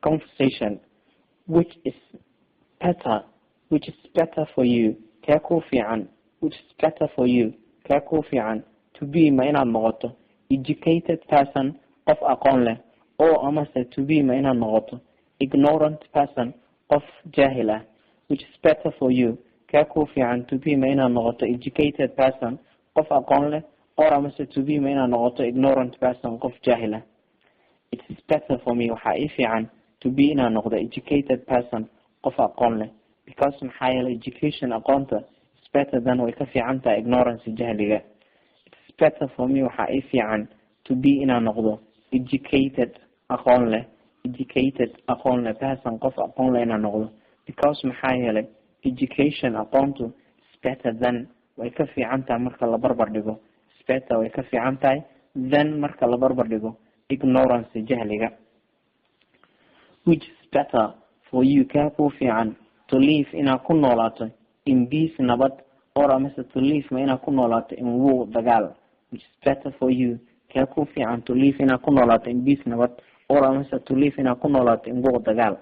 conversation which is better for you kee ku fiican which is better for you kee ku fiican to be ma inaad noqoto educated person qof aqoon leh oo amase to be ma inaad noqoto ignorant person qof jaahil ah which is better for you kee ku fiican to be ma inaad noqoto educated person qof aqoon leh oo amase to be ma inaad noqoto ignorant person qof jaahil ah. It is better for me waxa ii fiican to be inaan noqdo educated person qof aqoon leh because maxaa yeelay education aqoonta is better than way ka fiican tahay ignorance jahliga. It is better for me waxa ii fiican to be inaan noqdo educated aqoon leh person qof aqoon leh inaan noqdo because maxaa yeelay education aqoontu is better than way ka fiican tahay marka la barbar dhigo is better way ka fiican tahay than marka la barbar dhigo ignorance jahliga. Which is better for you kee ku fiican to live inaad ku noolaato in peace nabad or amase to live ma inaad ku noolaato in war dagaal. Which is better for you kee ku fiican to live inaad ku noolaato in peace nabad or amase to live inaad ku noolaato in war dagaal.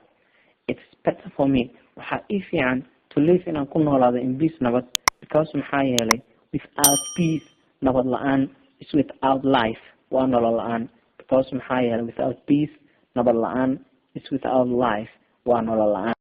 It's better for me waxa ii fiican to live inaad ku noolaado in peace nabad because maxaa yeelay without peace nabad la-aan is without life waa nolol la-aan because maxaa yeelay without peace nabad la-aan is without life waa nolol la-aan.